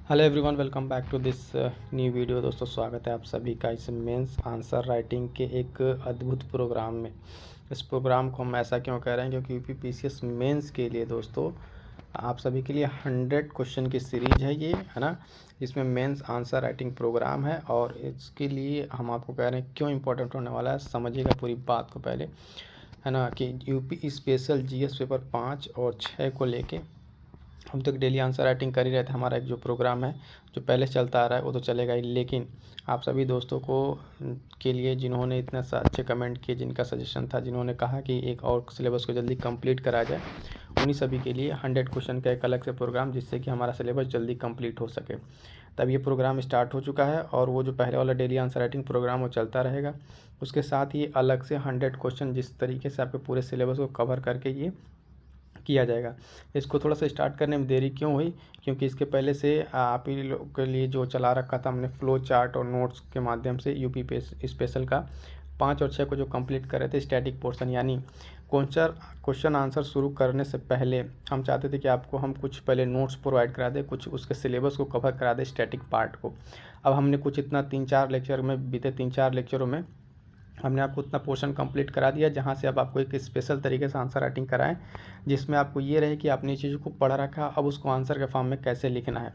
Hello everyone, welcome back to this new video. दोस्तों, स्वागत है आप सभी का इस मेंस आंसर राइटिंग के एक अद्भुत प्रोग्राम में। इस प्रोग्राम को हम ऐसा क्यों कह रहे हैं, क्योंकि यूपीपीसीएस मेंस के लिए दोस्तों आप सभी के लिए 100 क्वेश्चन की सीरीज है ये, है ना। इसमें मेंस आंसर राइटिंग प्रोग्राम है और इसके लिए हम आपको कह रहे हैं क्यों इम्पोर्टेंट होने वाला है। समझिएगा पूरी बात को पहले, है ना, कि यूपी स्पेशल जीएस पेपर 5 और 6 को लेके हम तो डेली आंसर राइटिंग कर ही रहे थे। हमारा एक जो प्रोग्राम है जो पहले चलता आ रहा है वो तो चलेगा ही, लेकिन आप सभी दोस्तों को के लिए जिन्होंने इतने अच्छे कमेंट किए, जिनका सजेशन था, जिन्होंने कहा कि एक और सिलेबस को जल्दी कंप्लीट करा जाए, उन्हीं सभी के लिए 100 क्वेश्चन का एक अलग से प्रोग्राम, जिससे कि हमारा सिलेबस जल्दी कंप्लीट हो सके। तब ये प्रोग्राम स्टार्ट हो चुका है और वो जो पहले वाला डेली आंसर राइटिंग प्रोग्राम वो चलता रहेगा। उसके साथ ही अलग से 100 क्वेश्चन जिस तरीके से आपके पूरे सिलेबस को कवर करके ये किया जाएगा। इसको थोड़ा सा स्टार्ट करने में देरी क्यों हुई, क्योंकि इसके पहले से आप ही लोग के लिए जो चला रखा था हमने फ्लो चार्ट और नोट्स के माध्यम से यूपी स्पेशल का 5 और 6 को जो कंप्लीट कर रहे थे स्टैटिक पोर्शन, यानी क्वेश्चन आंसर शुरू करने से पहले हम चाहते थे कि आपको हम कुछ पहले नोट्स प्रोवाइड करा दें, कुछ उसके सिलेबस को कवर करा दें स्टैटिक पार्ट को। अब हमने कुछ इतना 3-4 लेक्चर में बीते 3-4 लेक्चरों में हमने आपको उतना पोर्शन कंप्लीट करा दिया, जहाँ से अब आपको एक स्पेशल तरीके से आंसर राइटिंग कराएं, जिसमें आपको ये रहे कि आपने चीज़ों को पढ़ रखा, अब उसको आंसर के फॉर्म में कैसे लिखना है।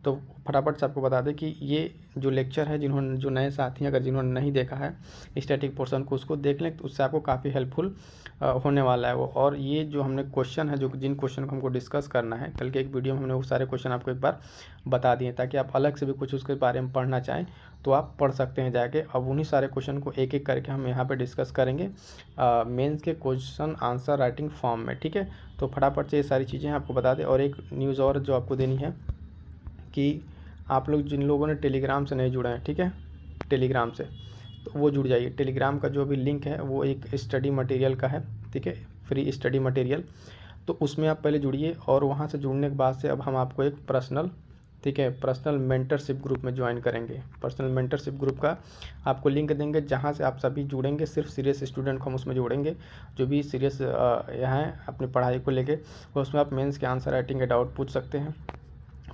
तो फटाफट से आपको बता दें कि ये जो लेक्चर है, जो नए साथी अगर जिन्होंने नहीं देखा है स्टैटिक पोर्शन को, उसको देख लें, तो उससे आपको काफ़ी हेल्पफुल होने वाला है वो। और ये जो हमने क्वेश्चन है, जो जिन क्वेश्चन को हमको डिस्कस करना है, कल के एक वीडियो में हमने वो सारे क्वेश्चन आपको एक बार बता दिए, ताकि आप अलग से भी कुछ उसके बारे में पढ़ना चाहें तो आप पढ़ सकते हैं जाके। अब उन्हीं सारे क्वेश्चन को एक एक करके हम यहाँ पे डिस्कस करेंगे मेंस के क्वेश्चन आंसर राइटिंग फॉर्म में, ठीक है। तो फटाफट से ये सारी चीज़ें आपको बता दें। और एक न्यूज़ और जो आपको देनी है कि आप लोग जिन लोगों ने टेलीग्राम से नहीं जुड़े हैं, ठीक है, टेलीग्राम से, तो वो जुड़ जाइए। टेलीग्राम का जो भी लिंक है वो एक स्टडी मटेरियल का है, ठीक है, फ्री स्टडी मटेरियल। तो उसमें आप पहले जुड़िए और वहाँ से जुड़ने के बाद से अब हम आपको एक पर्सनल, ठीक है, पर्सनल मेंटरशिप ग्रुप में ज्वाइन करेंगे। पर्सनल मेंटरशिप ग्रुप का आपको लिंक देंगे, जहाँ से आप सभी जुड़ेंगे। सिर्फ सीरियस स्टूडेंट को हम उसमें जोड़ेंगे, जो भी सीरियस यहाँ हैं अपनी पढ़ाई को लेके। उसमें आप मेंस के आंसर राइटिंग के डाउट पूछ सकते हैं,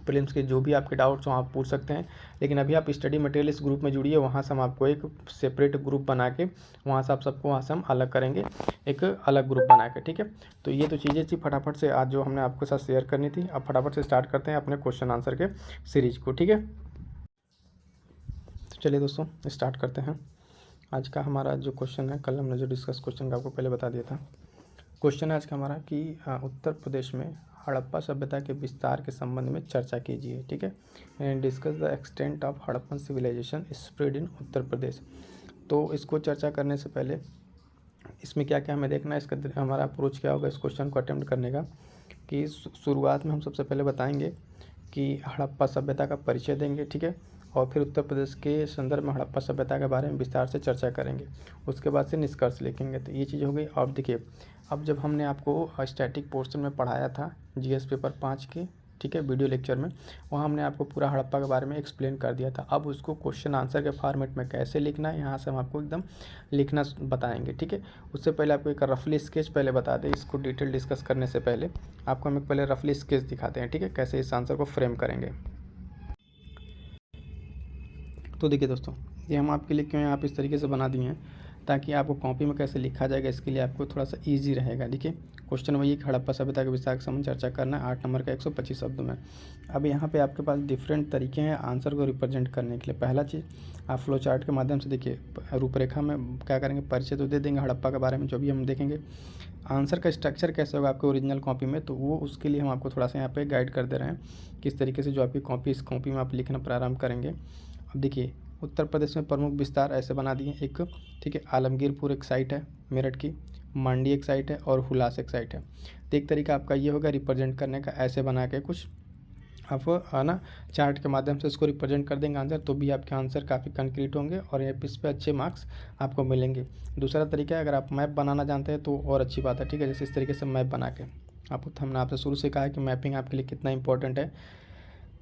प्रीलिम्स के जो भी आपके डाउट्स हो आप पूछ सकते हैं। लेकिन अभी आप स्टडी मटेरियल इस ग्रुप में जुड़िए, वहाँ से हम आपको एक सेपरेट ग्रुप बना के वहाँ से आप सबको वहाँ से हम अलग करेंगे, एक अलग ग्रुप बना के, ठीक है। तो ये तो चीज़ें थी फटाफट से आज जो हमने आपके साथ शेयर करनी थी। अब फटाफट से स्टार्ट करते हैं अपने क्वेश्चन आंसर के सीरीज को, ठीक है। तो चलिए दोस्तों, स्टार्ट करते हैं। आज का हमारा जो क्वेश्चन है, कल हमने जो डिस्कस क्वेश्चन का आपको पहले बता दिया था। क्वेश्चन है आज का हमारा कि उत्तर प्रदेश में हड़प्पा सभ्यता के विस्तार के संबंध में चर्चा कीजिए, ठीक है। Discuss the extent of Harappan civilisation spread in Uttar Pradesh. तो इसको चर्चा करने से पहले इसमें क्या क्या हमें देखना है, इसका हमारा अप्रोच क्या होगा इस क्वेश्चन को अटेम्प्ट करने का। कि शुरुआत में हम सबसे पहले बताएंगे कि हड़प्पा सभ्यता का परिचय देंगे, ठीक है, और फिर उत्तर प्रदेश के संदर्भ में हड़प्पा सभ्यता के बारे में विस्तार से चर्चा करेंगे। उसके बाद से निष्कर्ष लिखेंगे। तो ये चीज़ हो गई। और देखिए, अब जब हमने आपको स्टैटिक पोर्शन में पढ़ाया था जीएस पेपर 5 के, ठीक है, वीडियो लेक्चर में, वहाँ हमने आपको पूरा हड़प्पा के बारे में एक्सप्लेन कर दिया था। अब उसको क्वेश्चन आंसर के फॉर्मेट में कैसे लिखना है, यहाँ से हम आपको एकदम लिखना बताएंगे, ठीक है। उससे पहले आपको एक रफली स्केच पहले बता दें। इसको डिटेल डिस्कस करने से पहले आपको हम एक पहले रफली स्केच दिखाते हैं, ठीक है, कैसे इस आंसर को फ्रेम करेंगे। तो देखिए दोस्तों, ये हम आपके लिए क्यों आप इस तरीके से बना दिए हैं, ताकि आपको कॉपी में कैसे लिखा जाएगा इसके लिए आपको थोड़ा सा इजी रहेगा। देखिए, क्वेश्चन वही हड़प्पा सभ्यता के विस्तार के संबंध चर्चा करना है 8 नंबर का 125 शब्दों में। अब यहाँ पे आपके पास डिफरेंट तरीके हैं आंसर को रिप्रेजेंट करने के लिए। पहला चीज़, आप फ्लो चार्ट के माध्यम से देखिए, रूपरेखा में क्या करेंगे, परिचय तो दे देंगे हड़प्पा के बारे में, जो भी हम देखेंगे। आंसर का स्ट्रक्चर कैसे होगा आपके ओरिजिनल कॉपी में, तो वो उसके लिए हम आपको थोड़ा सा यहाँ पे गाइड कर दे रहे हैं, किस तरीके से जो आपकी कॉपी, इस कॉपी में आप लिखना प्रारंभ करेंगे। अब देखिए, उत्तर प्रदेश में प्रमुख विस्तार ऐसे बना दिए एक, ठीक है, आलमगीरपुर एक साइट है मेरठ की, मंडी एक साइट है और हुलास एक साइट है। तो एक तरीका आपका ये होगा रिप्रेजेंट करने का, ऐसे बना के कुछ आप, है ना, चार्ट के माध्यम से इसको रिप्रेजेंट कर देंगे आंसर, तो भी आपके आंसर काफ़ी कंक्रीट होंगे और इस पर अच्छे मार्क्स आपको मिलेंगे। दूसरा तरीका है, अगर आप मैप बनाना जानते हैं तो और अच्छी बात है, ठीक है। जैसे इस तरीके से मैप बना के हमने आपसे शुरू से कहा है कि मैपिंग आपके लिए कितना इंपॉर्टेंट है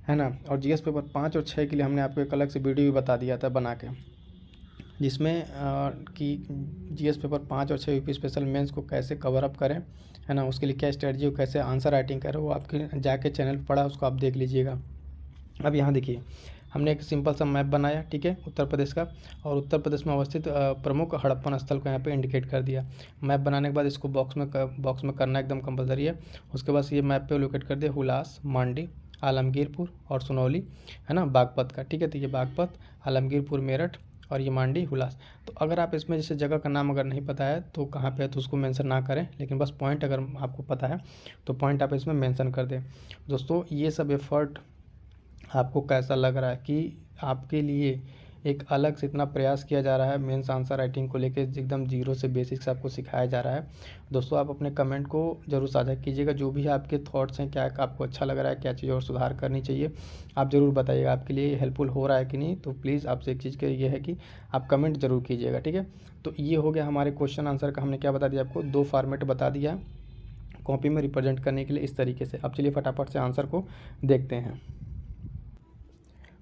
ना। और जीएस पेपर 5 और 6 के लिए हमने आपको एक अलग से वीडियो भी बता दिया था बना के, जिसमें कि जीएस पेपर 5 और 6 यूपी स्पेशल मेंस को कैसे कवर अप करें, है ना, उसके लिए क्या स्ट्रेटजी हो, कैसे आंसर राइटिंग करें, वो आपके जाके चैनल पर पड़ा, उसको आप देख लीजिएगा। अब यहाँ देखिए, हमने एक सिंपल सा मैप बनाया, ठीक है, उत्तर प्रदेश का, और उत्तर प्रदेश में अवस्थित प्रमुख हड़प्पन स्थल को यहाँ पे इंडिकेट कर दिया। मैप बनाने के बाद इसको बॉक्स में करना एकदम कंपलसरी है। उसके बाद ये मैप पे लोकेट कर दिया हुलास, मांडी, आलमगीरपुर और सुनौली, है ना, बागपत का, ठीक है। तो ये बागपत, आलमगीरपुर, मेरठ और ये मांडी, हुलास। तो अगर आप इसमें जैसे जगह का नाम अगर नहीं पता है तो कहाँ पे है तो उसको मेंशन ना करें, लेकिन बस पॉइंट अगर आपको पता है तो पॉइंट आप इसमें मेंशन कर दें। दोस्तों, ये सब एफर्ट आपको कैसा लग रहा है कि आपके लिए एक अलग से इतना प्रयास किया जा रहा है मेंस आंसर राइटिंग को लेके, एकदम जीरो से बेसिक्स आपको सिखाया जा रहा है। दोस्तों, आप अपने कमेंट को ज़रूर साझा कीजिएगा, जो भी आपके थॉट्स हैं, क्या आपको अच्छा लग रहा है, क्या चीज़ और सुधार करनी चाहिए, आप ज़रूर बताइएगा। आपके लिए हेल्पफुल हो रहा है कि नहीं, तो प्लीज़ आपसे एक चीज़ के ये है कि आप कमेंट ज़रूर कीजिएगा, ठीक है। तो ये हो गया हमारे क्वेश्चन आंसर का, हमने क्या बता दिया आपको, 2 फॉर्मेट बता दिया है कॉपी में रिप्रेजेंट करने के लिए इस तरीके से। अब चलिए फटाफट से आंसर को देखते हैं।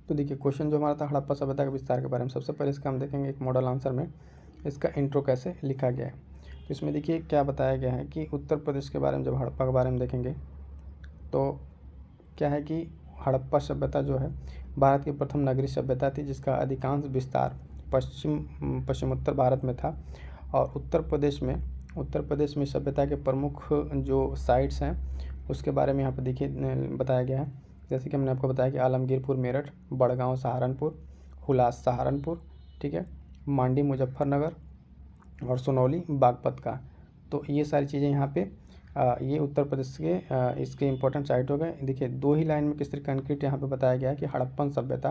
तो देखिए, क्वेश्चन जो हमारा था हड़प्पा सभ्यता के विस्तार के बारे में, सबसे पहले इसका हम देखेंगे एक मॉडल आंसर में इसका इंट्रो कैसे लिखा गया है। तो इसमें देखिए क्या बताया गया है कि उत्तर प्रदेश के बारे में, जब हड़प्पा के बारे में देखेंगे तो क्या है कि हड़प्पा सभ्यता जो है भारत की प्रथम नगरीय सभ्यता थी, जिसका अधिकांश विस्तार पश्चिमोत्तर भारत में था। और उत्तर प्रदेश में सभ्यता के प्रमुख जो साइट्स हैं उसके बारे में यहाँ पर देखिए बताया गया है। जैसे कि हमने आपको बताया कि आलमगीरपुर मेरठ, बड़गांव सहारनपुर, हुलास सहारनपुर, ठीक है, मांडी मुजफ्फरनगर और सुनौली बागपत का। तो ये सारी चीज़ें यहाँ पे ये उत्तर प्रदेश के इसके इंपॉर्टेंट साइट हो गए। देखिए 2 ही लाइन में किस तरह कंक्रीट यहाँ पे बताया गया है कि हड़प्पन सभ्यता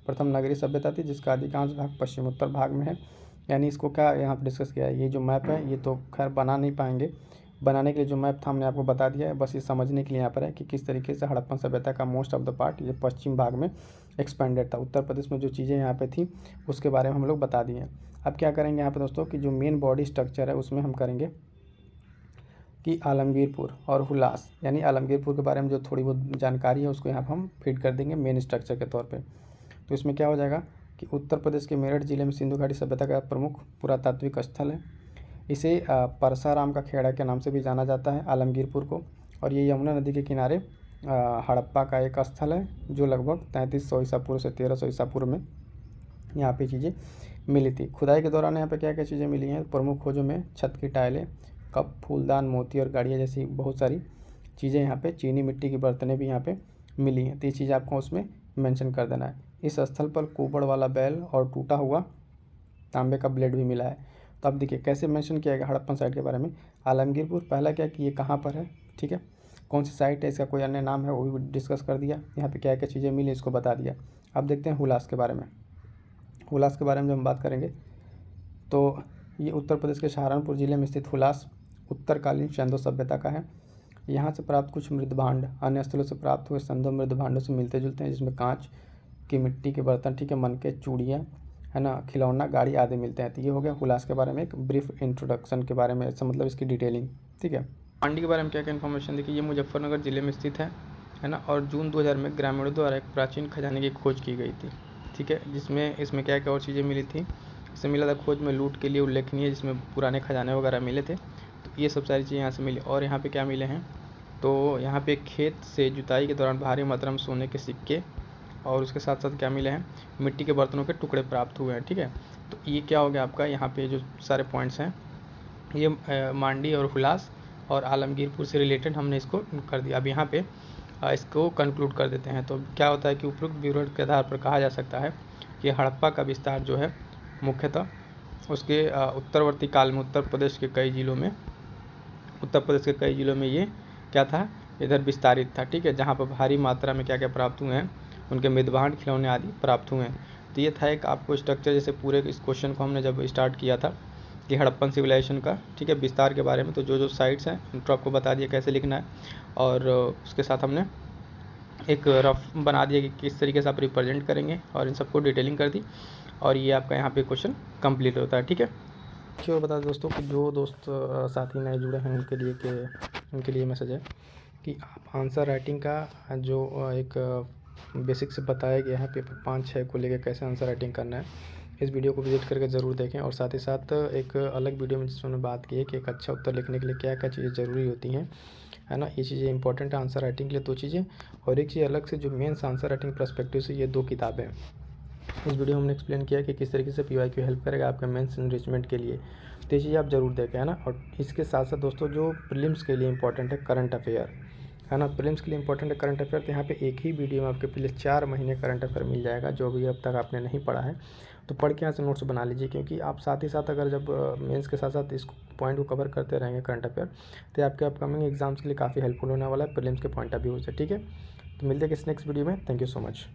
प्रथम नगरीय सभ्यता थी, जिसका अधिकांश भाग पश्चिमोत्तर भाग में है। यानी इसको क्या यहाँ पे डिस्कस किया है, ये जो मैप है ये तो खैर बना नहीं पाएंगे, बनाने के लिए जो मैप था हमने आपको बता दिया है, बस ये समझने के लिए यहाँ पर है कि किस तरीके से हड़प्पन सभ्यता का मोस्ट ऑफ द पार्ट ये पश्चिम भाग में एक्सपेंडेड था। उत्तर प्रदेश में जो चीज़ें यहाँ पे थी उसके बारे में हम लोग बता दिए हैं। अब क्या करेंगे यहाँ पे दोस्तों कि जो मेन बॉडी स्ट्रक्चर है उसमें हम करेंगे कि आलमगीरपुर और हुलास, यानी आलमगीरपुर के बारे में जो थोड़ी बहुत जानकारी है उसको यहाँ पर हम फीड कर देंगे मेन स्ट्रक्चर के तौर पर। तो इसमें क्या हो जाएगा कि उत्तर प्रदेश के मेरठ जिले में सिंधु घाटी सभ्यता का प्रमुख पुरातात्विक स्थल है। इसे परसाराम का खेड़ा के नाम से भी जाना जाता है आलमगीरपुर को। और ये यमुना नदी के किनारे हड़प्पा का एक स्थल है जो लगभग 3300 ईसा पूर्व से 1300 ईसा पूर्व में यहाँ पे चीज़ें मिली थी। खुदाई के दौरान यहाँ पे क्या क्या चीज़ें मिली हैं, प्रमुख खोजों में छत की टाइलें, कप, फूलदान, मोती और गाड़ियाँ जैसी बहुत सारी चीज़ें यहाँ पे, चीनी मिट्टी की बर्तनें भी यहाँ पे मिली हैं। तो ये चीज़ आपको उसमें मेंशन कर देना है। इस स्थल पर कुबड़ वाला बैल और टूटा हुआ तांबे का ब्लेड भी मिला है। तो अब देखिए कैसे मेंशन किया गया हड़प्पन साइट के बारे में। आलमगीरपुर पहला क्या कि ये कहाँ पर है, ठीक है, कौन सी साइट है, इसका कोई अन्य नाम है वो भी डिस्कस कर दिया। यहाँ पे क्या क्या चीज़ें मिली इसको बता दिया। अब देखते हैं हुलास के बारे में। हुलास के बारे में जब हम बात करेंगे तो ये उत्तर प्रदेश के सहारनपुर जिले में स्थित हुलास उत्तरकालीन सिंधु सभ्यता का है। यहाँ से प्राप्त कुछ मृदभांड अन्य स्थलों से प्राप्त हुए सिंधु मृदभांडों से मिलते जुलते हैं, जिसमें कांच की मिट्टी के बर्तन, ठीक है, मनके, चूड़ियाँ, है ना, खिलौना, गाड़ी आदि मिलते हैं। तो ये हो गया हुलास के बारे में एक ब्रीफ इंट्रोडक्शन के बारे में, ऐसा मतलब इसकी डिटेलिंग, ठीक है। मांडी के बारे में क्या क्या इन्फॉर्मेशन देखिए, ये मुजफ्फरनगर जिले में स्थित है ना, और जून 2000 में ग्रामीणों द्वारा एक प्राचीन खजाने की खोज की गई थी, ठीक है, जिसमें इसमें क्या क्या और चीज़ें मिली थी। इसमें मिला था खोज में लूट के लिए उल्लेखनीय, जिसमें पुराने खजाने वगैरह मिले थे। तो ये सब सारी चीज़ें यहाँ से मिली। और यहाँ पे क्या मिले हैं, तो यहाँ पे खेत से जुताई के दौरान भारी मात्रा में सोने के सिक्के और उसके साथ साथ क्या मिले हैं, मिट्टी के बर्तनों के टुकड़े प्राप्त हुए हैं, ठीक है। तो ये क्या हो गया आपका, यहाँ पे जो सारे पॉइंट्स हैं ये मांडी और हुलास और आलमगीरपुर से रिलेटेड हमने इसको कर दिया। अब यहाँ पे इसको कंक्लूड कर देते हैं। तो क्या होता है कि उपरोक्त विवरण के आधार पर कहा जा सकता है कि हड़प्पा का विस्तार जो है मुख्यतः उसके उत्तरवर्ती काल में उत्तर प्रदेश के कई जिलों में ये क्या था, इधर विस्तारित था, ठीक है, जहाँ पर भारी मात्रा में क्या क्या प्राप्त हुए हैं, उनके मृदभांड, खिलौने आदि प्राप्त हुए हैं। तो ये था एक आपको स्ट्रक्चर, जैसे पूरे इस क्वेश्चन को हमने जब स्टार्ट किया था कि हड़प्पन सिविलाइजेशन का, ठीक है, विस्तार के बारे में, तो जो जो साइट्स हैं उनको आपको बता दिया कैसे लिखना है। और उसके साथ हमने एक रफ बना दिया कि किस तरीके से आप रिप्रेजेंट करेंगे, और इन सबको डिटेलिंग कर दी। और ये आपका यहाँ पे क्वेश्चन कंप्लीट होता है, ठीक है। क्यों बता दें दोस्तों कि जो दोस्त साथी नए जुड़े हैं उनके लिए मैसेज है कि आप आंसर राइटिंग का जो एक बेसिक से बताया गया है पेपर 5-6 को लेकर कैसे आंसर राइटिंग करना है, इस वीडियो को विजिट करके ज़रूर देखें। और साथ ही साथ एक अलग वीडियो में जिसमें बात की है कि एक अच्छा उत्तर लिखने के लिए क्या क्या चीज़ें ज़रूरी होती हैं, है ना। ये चीज़ें इंपॉर्टेंट है आंसर राइटिंग के लिए, 2 चीज़ें। और एक चीज़ अलग से जो मेंस आंसर राइटिंग पर्सपेक्टिव से ये 2 किताबें हैं। इस वीडियो में हमने एक्सप्लेन किया कि किस तरीके से पीवाईक्यू हेल्प करेगा आपके मेंस एनरिचमेंट के लिए। तो ये चीज़ आप ज़रूर देखें, है ना। और इसके साथ साथ दोस्तों जो प्रीलिम्स के लिए इंपॉर्टेंट है करंट अफेयर, है ना। प्रीलिम्स के लिए इंपॉर्टेंट है करंट अफेयर। तो यहाँ पे एक ही वीडियो में आपके पिछले 4 महीने करंट अफेयर मिल जाएगा, जो भी अब तक आपने नहीं पढ़ा है तो पढ़ के यहाँ से नोट्स बना लीजिए। क्योंकि आप साथ ही साथ अगर जब मेंस के साथ साथ इस पॉइंट को कवर करते रहेंगे करंट अफेयर, तो आपके अपकमिंग एग्जाम्स के लिए काफ़ी हेल्पफुल होने वाला है प्रीलिम्स के पॉइंट ऑफ व्यू से। ठीक है, तो मिलते हैं किस नेक्स्ट वीडियो में। Thank you so much.